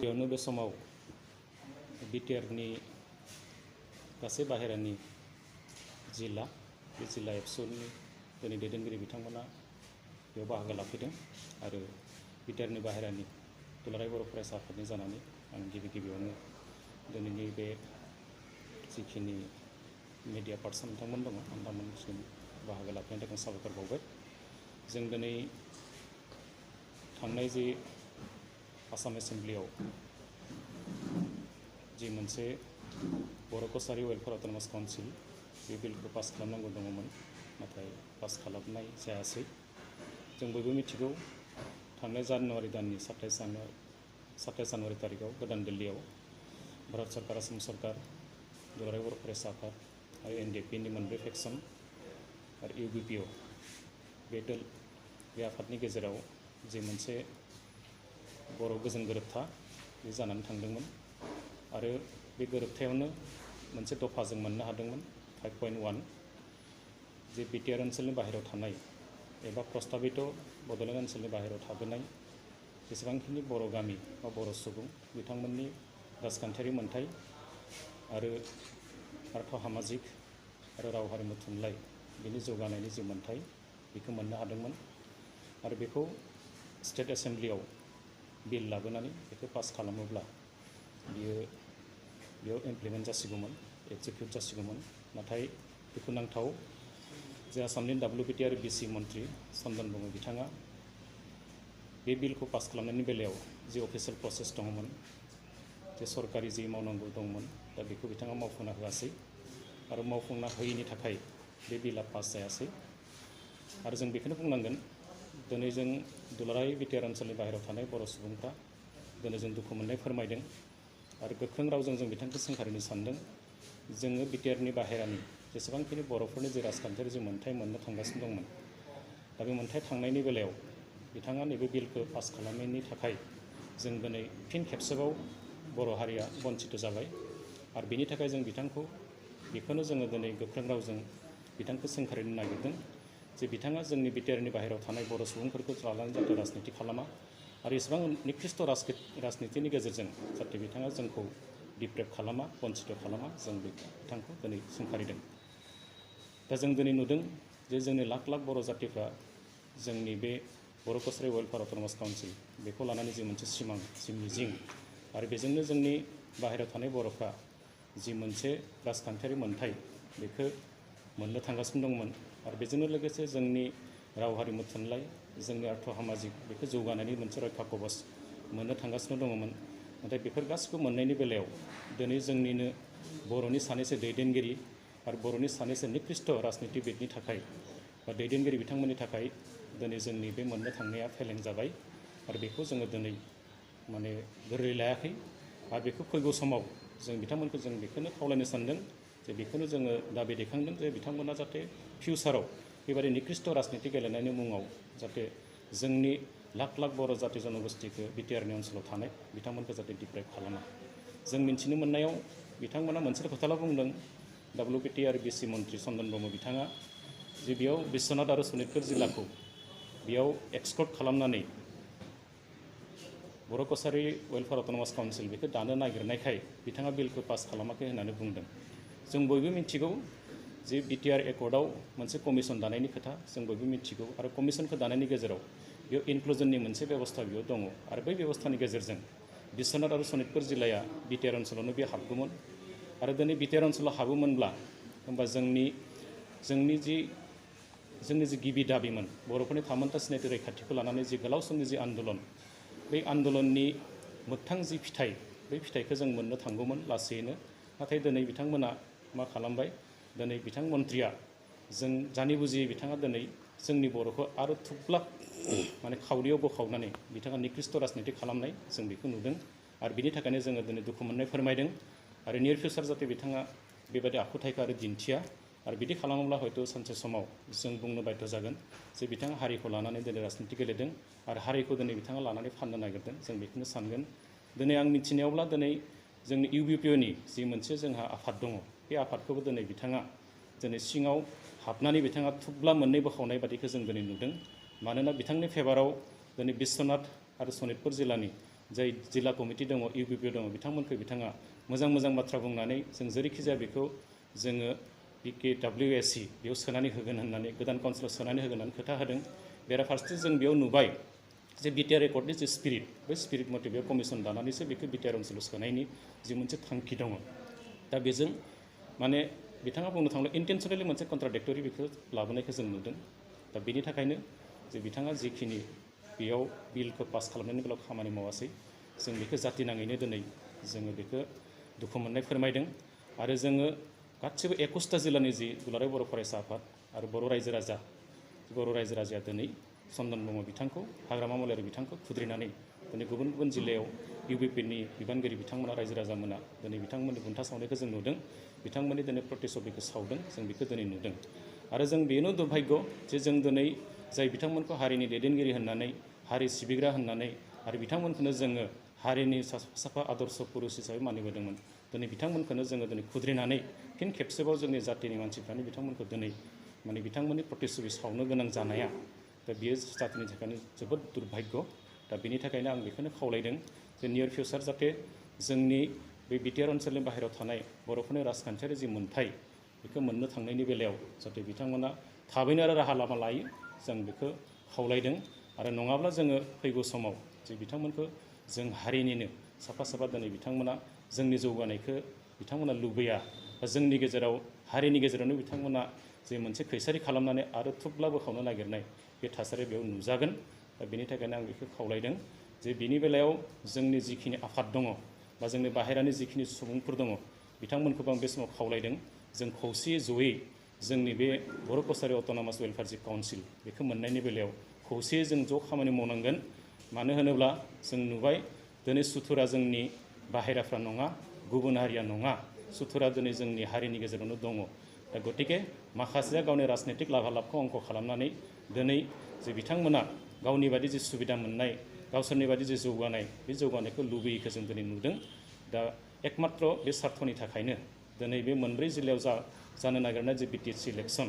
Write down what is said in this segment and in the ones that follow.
गिबियावनो बे समाव बिटिआरनि गासै बाहेरानि जिल्ला बे जिल्ला एबसुनि दिनै दैदेनगिरि बिथांमोना बेयाव बाहागो लाफैदों आरो बिटिआरनि बाहेरानि दुलाराय बर' फरायसा आफादनि जानानै आं गिबियावनो दिनैनि बे जिखिनि मिडिया पार्सन बिथांमोन दङ नोंथांमोनसिम बाहागो लाफैनायनि थाखाय साबायखर बावबाय। जों दिनै थांनाय जि आसाम एसेम्ब्लियाव जि मोनसे बर' कसारि वेलफेयार अट'नमास काउन्सिल बे बिलखौ पास खालामनांगौ दङमोन, नाथाय पास खालामनाय जायासै। जों बयबो मिथिगौ थांनाय जानुवारि दाननि 27 जानुवारि तारिखआव गोदान दिल्लीयाव भारत सरकार, आसाम सरकार, दुलाराय बर' फरायसा आफाद आरो एनडिएफबिनि मोनब्रै फेक्सन आरो इउबिपिअ बे आफादनि गेजेराव जि मोनसे बर' गोजोन गोरोबथा बे जानानै थांदोंमोन आरो बे गोरोबथायावनो मोनसे दफा जों मोननो हादोंमोन 5.1 जे बिटिआर ओनसोलनि बाहेरायाव थानाय एबा प्रस्ताबित बड'लेण्ड ओनसोलनि बाहेरायाव थाबोनाय जेसेबांखिनि बर' गामि बा बर' सुबुं बिथांमोननि राजखान्थियारि मोन्थाय आरो आर्थ-सामाजिक आरो राव हारिमु थुनलाइ बिनि जौगानायनि जि मोन्थाय बेखौ मोननो हादोंमोन आरो बेखौ स्टेट एसेम्ब्लियाव बिल लाबोनानै बेखौ पास खालामोब्ला बेयाव इमप्लिमेन्ट जासिगौमोन, एक्जिकिउट जासिगौमोन। नाथाय दुखुनांथाव जे आसामनि WBTI आरो BC मन्थ्रि चन्दन ब्रह्म बिथाङा बे बिलखौ पास खालामनायनि बेलायाव जि अफिसियेल प्रसेस दङमोन, जे सरकारि जि मावनांगौ दंमोन, दा बेखौ बिथाङा मावफुंना होआसै आरो मावफुंना होयैनि थाखाय बे बिला पास जायासै। आरो जों बेखौनो बुंनांगोन दिनै जों दुलाराय बिटिआर ओनसोलनि बाहेरायाव थानाय बर' सुबुंफ्रा दिनै जों दुखु मोननाय फोरमायदों आरो गोख्रों रावजों जों बिथांखौ सोंखारिनो सानदों। जोङो बिटिआरनि बाहेरानि जेसेबांखिनि बर'फोरनि जि राजखान्थियारि जि मोन्थाय मोननो थांगासिनो दंमोन, दा बे मोन्थाय थांनायनि बेलायाव बिथाङा नैबे बिलखौ पास खालामनायनि थाखाय जों दिनै फिन खेबसेबाव बर' हारिया बन्सित जाबाय आरो बेनि थाखाय जों बिथांखौ बेखौनो जोङो दिनै गोख्रों रावजों बिथांखौ सोंखारिनो नागिरदों जे बिथाङा जोंनि बिटिआरनि बाहेरायाव थानाय बर' सुबुंफोरखौ लानानै जाहाथे राजनिति खालामा आरो एसेबां निकृष्ट राजनितिनि गेजेरजों जाहाथे बिथाङा जोंखौ डिप्रेभ खालामा, बन्सित खालामा, जों बिथांखौ दिनै सोंखारिदों। दा जों दिनै नुदों जे जोंनि लाख लाख बर' जातिफ्रा जोंनि बे बर' कसारि वेलफेयार अट'नमास काउन्सिल बेखौ लानानै जि मोनसे सिमां, जि मिजिं आरो बेजोंनो जोंनि बाहेरायाव थानाय बर'फ्रा जि मोनसे राजखान्थियारि मोन्थाय बेखौ मोननो थांगासिनो दंमोन आरो बेजोंनो लोगोसे जोंनि राव हारिमु थुनलाइ, जोंनि आर्थ-सामाजिक बेखौ जौगानायनि मोनसे रैखा कवच मोननो थांगासिनो दङमोन। नाथाय बेफोर गासिबो मोननायनि बेलायाव दिनै जोंनिनो बर'नि सानैसो दैदेनगिरि आरो बर'नि सानैसो निकृष्ट राजनितिबिदनि थाखाय बा दैदेनगिरि बिथांमोननि थाखाय दिनै जोंनि बे मोननो थांनाया फेलें जाबाय आरो बेखौ जोङो दिनै माने गोरलै लायाखै आरो बेखौ फैगौ समाव जों बिथांमोनखौ जों बेखौनो खावलायनो सानदों जे बेखौनो जोङो दाबि दैखांदों जे बिथांमोना जाहाथे फिउचाराव बेबायदि निकृष्ट राजनिति गेलेनायनि मुङाव जाहाथे जोंनि लाख लाख बर' जाति जनगोष्ठिखौ बिटिआरनि ओनसोलाव थानाय बिथांमोनखौ जाहाथे डिप्रेभ खालामा। जों मिन्थिनो मोननायाव बिथांमोना मोनसे खोथाल' बुंदों, WBTI आरो BC मन्थ्रि चन्दन ब्रह्म बिथाङा जे बेयाव बिश्वनाथ आरो सनितपुर जिल्लाखौ बेयाव एक्सक्लुड खालामनानै बर' कसारि वेलफेयार अट'नमास काउन्सिल बेखौ दानो नागिरनायखाय बिथाङा बिलखौ पास खालामाखै होननानै बुंदों। जों बयबो मिथिगौ जे बिटिआर एकर्डआव मोनसे कमिसन दानायनि खोथा जों बयबो मिथिगौ आरो कमिसनखौ दानायनि गेजेराव बेयाव इनक्लुजननि मोनसे बेबस्था बेयाव दङ आरो बै बेबस्थानि गेजेरजों बिश्वनाथ आरो सनितपुर जिल्लाया बिटिआर ओनसोलावनो बे हाबगौमोन आरो दिनै बिटिआर ओनसोलाव हाबोमोनब्ला होमबा जोंनि जि गिबि दाबिमोन बर'फोरनि थामोनथा सिनायथि रैखाथिखौ लानानै जि गोलाव समनि जि आन्दलन, बै आन्दलननि मोगथां जि फिथाइ, बै फिथाइखौ जों मोननो थांगौमोन लासैनो। नाथाय दिनै बिथांमोना मा खालामबाय, दिनै बिथां मन्थ्रिया जों जानि बुजियै बिथाङा दिनै जोंनि बर'खौ आरो थुब्ला माने खावरियाव बोखावनानै बिथाङा निकृष्ट राजनिति खालामनाय जों बेखौ नुदों आरो बिनि थाखायनो जोङो दिनै दुखु मोननाय फोरमायदों आरो नियर फिउचार जाहाथे बिथाङा बेबायदि आखुथायखौ आरो दिन्थिया आरो बिदि खालामोब्ला हयथ' सानसे समाव जों बुंनो बाध्य जागोन जे बिथाङा हारिखौ लानानै दिनै राजनिति गेलेदों आरो हारिखौ दिनै बिथाङा लानानै फाननो नागिरदों, जों बेखौनो सानगोन। दिनै आं मिथिनायावब्ला दिनै जोंनि इउबिपिअनि जि मोनसे जोंहा आफाद दङ, बे आफादखौबो दिनै बिथाङा दिनै सिङाव हाबनानै बिथाङा थुब्ला मोननै बोखावनाय बादिखौ जों दिनै नुदों। मानोना बिथांनि फेभाराव दिनै बिश्वनाथ आरो सनितपुर जिल्लानि जाय जिल्ला कमिटि दङ इउपिपिएल दङ बिथांमोनखौ बिथाङा मोजां मोजां बाथ्रा बुंनानै जों जेरैखि जाया बेखौ जोङो BKWSC बेयाव सोनानै होगोन होननानै गोदान काउन्सिलाव सोनानै होगोन होननानै खोथा होदों। बेराफारसेथिं जों बेयाव नुबाय जे बिटिआर एकर्डनि जे स्पिरिट बे स्पिरिट मथे बेयाव कमिसन दानानैसो बेखौ बिटिआर ओनसोलाव सोनायनि जि मोनसे थांखि दङ। दा बेजों माने बिथाङा बुंनो थाङोब्ला इन्टेनसनेलि मोनसे कन्ट्राडिक्टरि बेखौ लाबोनायखौ जों नुदों। दा बेनि थाखायनो जे बिथाङा जिखिनि बेयाव बिलखौ पास खालामनायनि बेलायाव खामानि मावासै जों बेखौ जाति नाङैनो दिनै जोङो बेखौ दुखु मोननाय फोरमायदों। आरो जोङो गासिबो 21टा जिल्लानि जि दुलाराय बर' फरायसा आफाद आरो बर' रायजो राजाया दिनै चन्दन ब्रह्म बिथांखौ हाग्रामा महिलारि बिथांखौ खुद्रिनानै दिनै गुबुन गुबुन जिल्लायाव इउपिपिएलनि बिबानगिरि बिथांमोना रायजो राजामोना दिनै बिथांमोननि बुन्था सावनायखौ जों नुदों। बिथांमोननि दिनै प्रतिच्छबिखौ सावदों जों बेखौ दिनै नुदों। आरो जों बेनो दुर्भाग्य जे जों दिनै जाय बिथांमोनखौ हारिनि दैदेनगिरि होननानै हारि सिबिग्रा होननानै आरो बिथांमोनखौनो जोङो हारिनि साफा आदर्श पुरुष हिसाबै मानिबोदोंमोन। दिनै बिथांमोनखौनो जोङो दिनै खुद्रिनानै फिन खेबसेबाव जोंनि जातिनि मानसिफ्रानो बिथांमोनखौ दिनै माने बिथांमोननि प्रतिच्छबि सावनो गोनां जानाया दा बियो जातिनि थाखायनो जोबोद दुर्भाग्य। दा बेनि थाखायनो आं बेखौनो खावलायदों जे नियर फिउचार जाहाथे जोंनि बे बिटिआर ओनसोलनि बाहेरायाव थानाय बर'फोरनि राजखान्थियारि जि मोन्थाय बेखौ मोननो थांनायनि बेलायाव जाहाथे बिथांमोना थाबैनो आरो राहा लामा लायो जों बेखौ खावलायदों। आरो नङाब्ला जोङो फैगौ समाव जे बिथांमोनखौ जों हारिनिनो साफा साफा दिनै बिथांमोना जोंनि जौगानायखौ बिथांमोना लुबैया बा जोंनि गेजेराव हारिनि गेजेरावनो बिथांमोना जे मोनसे खैसारि खालामनानै आरो थुब्ला बोखावनो नागिरनाय बे थासारिया बेयाव नुजागोन। दा बेनि थाखायनो आं बेखौ खावलायदों जे बिनि बेलायाव जोंनि जिखिनि आफाद दङ बा जोंनि बाहेरानि जिखिनि सुबुंफोर दङ बिथांमोनखौबो आं बे समाव खावलायदों जों खौसेयै जयै जोंनि बे बर' कसारि अट'नमास वेलफेयार जि काउन्सिल बेखौ मोननायनि बेलायाव खौसेयै जों ज' खामानि मावनांगोन। मानो होनोब्ला जों नुबाय दिनै सुथुरा जोंनि बाहेराफ्रा नङा, गुबुन हारिया नङा, सुथुरा दिनै जोंनि हारिनि गेजेरावनो दङ। दा गतिके माखासेया गावनि राजनैतिक लाभालाबखौ अंख खालामनानै दिनै जे बिथांमोना गावनि बादि जि सुबिदा मोननाय गावसोरनि बादि जि जौगानाय बे जौगानायखौ लुबैयैखौ जों दिनै नुदों। दा एकमात्र बे स्वार्थनि थाखायनो दिनै बे मोनब्रै जिल्लायाव जानो नागिरनाय जे बिटिसि इलेक्सन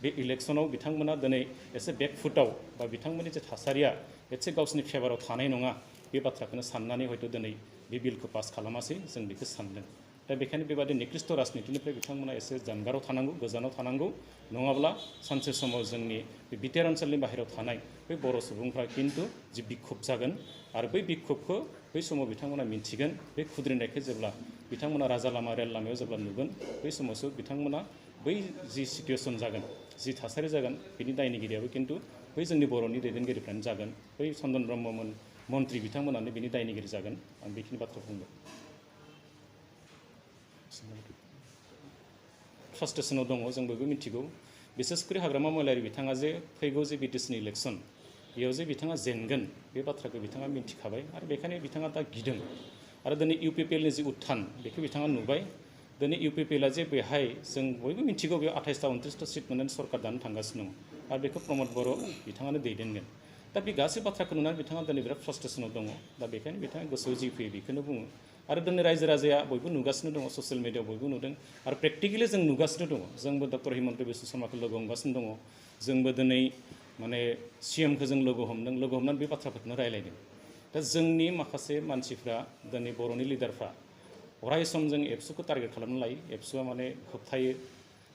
बे इलेक्सनाव बिथांमोना दिनै एसे बेकफुटाव बा बिथांमोननि जे थासारिया एसे गावसोरनि फेभाराव थानाय नङा बे बाथ्राखौनो साननानै हयथ' दिनै बे बिलखौ पास खालामासै जों बेखौ सानदों। दा बेखायनो बेबादि निकृष्ट राजनितिनिफ्राय बिथांमोना एसे जानगाराव थानांगौ, गोजानाव थानांगौ। नङाब्ला सानसे समाव जोंनि बे बिटिआर ओनसोलनि बाहेरायाव थानाय बै बर' सुबुंफ्रा खिन्थु जि बिक्षुब्ध जागोन आरो बै बिक्षुब्धखौ बै समाव बिथांमोना मिन्थिगोन। बे खुद्रिनायखौ जेब्ला बिथांमोना राजा लामा रेल लामायाव जेब्ला नुगोन बै समावसो बिथांमोना बै जि सिटुवेसन जागोन, जि थासारि जागोन बिनि दायनिगिरियाबो खिन्थु बै जोंनि बर'नि दैदेनगिरिफ्रानो जागोन। बै चन्दन ब्रह्ममोन मन्त्रि बिथांमोनानो बिनि दायनिगिरि जागोन। आं बेखिनि बाथ्रा बुंबाय। फ्रास्ट्रेसनाव दङ जों बयबो मिथिगौ। बिसेसकरि हाग्रामा महिलारि बिथाङा जे फैगौ जे बिटिसिनि इलेक्सन बेयाव जे बिथाङा जेनगोन बे बाथ्राखौ बिथाङा मिन्थिखाबाय आरो बेखायनो बिथाङा दा गिदों। आरो दिनै इउपिपिएलनि जि उत्थान बेखौ बिथाङा नुबाय। दिनै इउपिपिएलआ जे बेहाय जों बयबो मिथिगौ बेयाव 28टा 29टा सिट मोननानै सरकार दानो थांगासिनो दङ आरो बेखौ प्रमद बर' बिथाङानो दैदेनगोन। दा बे गासै बाथ्राखौ नुनानै बिथाङा दिनै बिराद फ्रास्ट्रेसनाव दङ। दा बेखायनो बिथाङा गोसोआव जि फैयो बेखौनो बुङो। आरो दिनै रायजो राजाया बयबो नुगासिनो दङ, ससियेल मिडियायाव बयबो नुदों आरो प्रेक्टिकेलि जों नुगासिनो दङ। जोंबो डक्टर हिमन्त बिश्व शर्माखौ लोगो हमगासिनो दङ। जोंबो दिनै माने CMखौ जों लोगो हमनानै बे बाथ्राफोरखौनो रायलायदों। दा जोंनि माखासे मानसिफ्रा दिनै बर'नि लिडारफ्रा अराय सम जों एबसुखौ टारगेट खालामना लायो। एबसुआ माने होबथायो,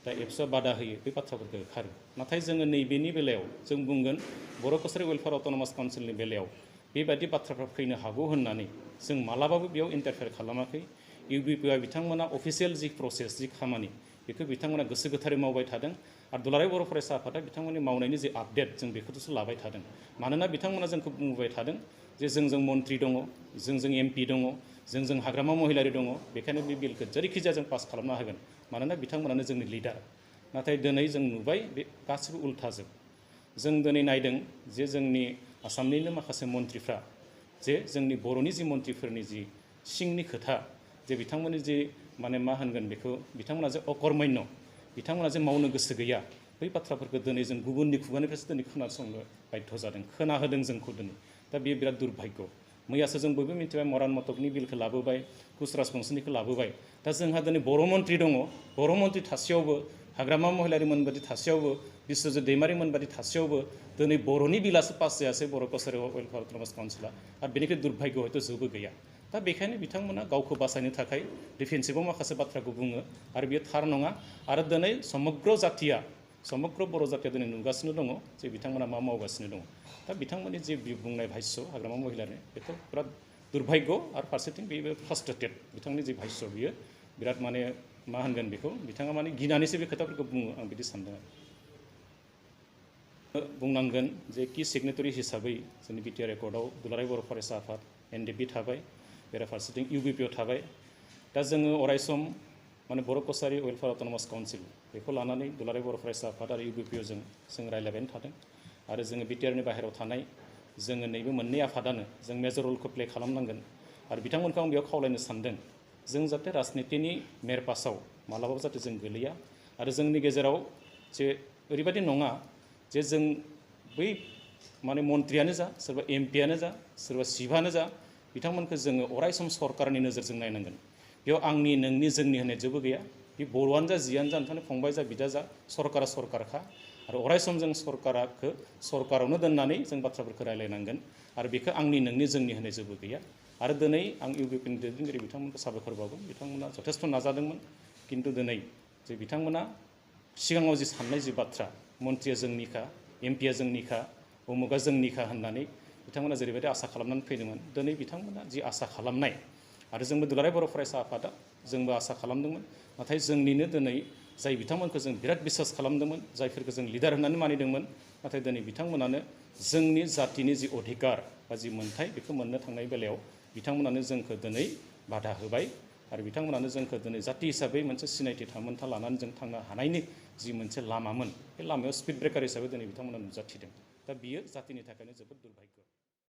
दा एबसुआ बादा होयो, बे बाथ्राफोरखौ होखारो। नाथाय जोङो नैबेनि बेलायाव जों बुंगोन बर' कसारि वेलफेयार अट'नमास काउन्सिलनि बेलायाव बेबायदि बाथ्राफ्रा फैनो हागौ होननानै जों मालाबाबो बेयाव इन्टारफेयार खालामाखै। इउपिपिएआ बिथांमोना अफिसियेल जि प्रसेस जि खामानि बेखौ बिथांमोना गोसो गोथारै मावबाय थादों आरो दुलाराय बर' फरायसा आफादा बिथांमोननि मावनायनि जे आपडेट जों बेखौसो लाबाय थादों। मानोना बिथांमोना जोंखौ बुंबाय थादों जे जोंजों मन्त्रि दङ, जोंजों MP दङ, जोंजों हाग्रामा महिलारि दङ, बेखायनो बे बिलखौ जेरैखिजाया जों पास खालामना होगोन मानोना बिथांमोनानो जोंनि लिडार। नाथाय दिनै जों नुबाय बे गासिबो उल्थाजोब। जों दिनै नायदों जे जोंनि आसामनिनो माखासे मन्थ्रिफ्रा जे जोंनि बर'नि जि मन्थ्रिफोरनि जि सिंनि खोथा जे बिथांमोननि जि माने मा होनगोन बेखौ बिथांमोना जे अकर्मण्य, बिथांमोना जे मावनो गोसो गैया, बै बाथ्राफोरखौ दिनै जों गुबुननि खुगानिफ्रायसो दिनै खोनासंनो बाध्य जादों, खोनाहोदों जोंखौ दिनै। दा बेयो बिराद दुर्भाग्य। मैयासो जों बयबो मिथिबाय मरान मटकनि बिलखौ लाबोबाय, कुच राजबंशीनिखौ लाबोबाय। दा जोंहा दिनै बर' मन्त्रि दङ, बर' मन्त्रि थासेयावबो हाग्रामा महिलारिमोन बादि थासेयावबो बिश्वजित दैमारिमोन बादि थासेयावबो दिनै बर'नि बिलासो पास जायासै बर' कसारि वेलफेयार अट'नमास काउन्सिला आरो बेनिख्रुइ दुर्भाग्य हयथ' जेबो गैया दा बेखायनो बिथांमोना गावखौ बासायनो थाखाय डिफेन्सिभाव माखासे बाथ्राखौ बुङो आरो बेयो थार नङा आरो दिनै समग्र जाथिया समग्र बर' जाथिया दिनै नुगासिनो दङ जे बिथांमोना मा मावगासिनो दङ दा बिथांमोननि जे बुंनाय भाष्य हाग्रामा महिलारि बेथ' बिराद दुर्भाग्य आरो फारसेथिं बेबो फ्रास्ट्रेटेड बिथांनि जे भाष्य बियो बिराद माने मा होनगोन बेखौ बिथाङा माने गिनानैसो बे खोथाफोरखौ बुङो आं बिदि सानदों बुंनांगोन जे कि सिगनेटरि हिसाबै जोंनि बिटिआर एकर्डआव दुलाराय बर' फरायसा आफाद एनडिएफबि थाबाय बेराफारसेथिं इउबिपिअ थाबाय दा जोङो अरायसम माने बर' कसारि वेलफेयार अट'नमास काउन्सिल बेखौ लानानै दुलाराय बर' फरायसा आफाद आरो इउबिपिअजों जों रायज्लायबायानो थादों आरो जोङो बिटिआरनि बाहेरायाव थानाय जोङो नैबे मोननै आफादानो जों मेजर रलखौ प्ले खालामनांगोन आरो बिथांमोनखौ आं बेयाव खावलायनो सानदों जों जाहाथे राजनितिनि मेरपासाव मालाबाबो जाहाथे जों गोलैया आरो जोंनि गेजेराव जे ओरैबायदि नङा जे जों बै माने मन्थ्रियानो जा सोरबा एमपियानो जा सोरबा सिफआनो जा बिथांमोनखौ जोङो अरायसम सरकारनि नोजोरजों नायनांगोन बेयाव आंनि नोंनि जोंनि होननाय जेबो गैया बे बर'आनो जा जियानो जा नोंथांनि फंबाय जा बिदा जा सरकारा सरकारखा आरो अरायसम जों सरकारखौ सरकारावनो दोननानै जों बाथ्राफोरखौ रायलायनांगोन आरो बेखौ आंनि नोंनि जोंनि होननाय जेबो गैया आरो दिनै आं इउबिपिनि दैदेनगिरि बिथांमोनखौ साबायखर बावगोन बिथांमोना जथेस्थ' नाजादोंमोन किन्तु दिनै जे बिथांमोना सिगाङाव जि साननाय जि बाथ्रा मन्थ्रिया जोंनिखा एमपिया जोंनिखा उमुगा जोंनिखा होननानै बिथांमोना जेरैबायदि आसा खालामनानै फैदोंमोन दिनै बिथांमोना जि आसा खालामनाय आरो जोंबो दुलाराय बर' फरायसा आफादा जोंबो आसा खालामदोंमोन नाथाय जोंनिनो दिनै जाय बिथांमोनखौ जों बिराद बिसास खालामदोंमोन जायफोरखौ जों लिडार होननानै मानिदोंमोन नाथाय दिनै बिथांमोनानो जोंनि जातिनि जि अधिकार बा जि मोन्थाय बेखौ मोननो थांनाय बेलायाव बिथांमोनानो जोंखौ दिनै बाधा होबाय आरो बिथांमोनानो जोंखौ दिनै जाति हिसाबै मोनसे सिनायथि थामोनथा लानानै जों थांनो हानायनि जि मोनसे लामामोन बे लामायाव स्पिड ब्रेकार हिसाबै दिनै बिथांमोना नुजाथिदों दा बियो जातिनि थाखायनो जोबोद दुर्भाग्य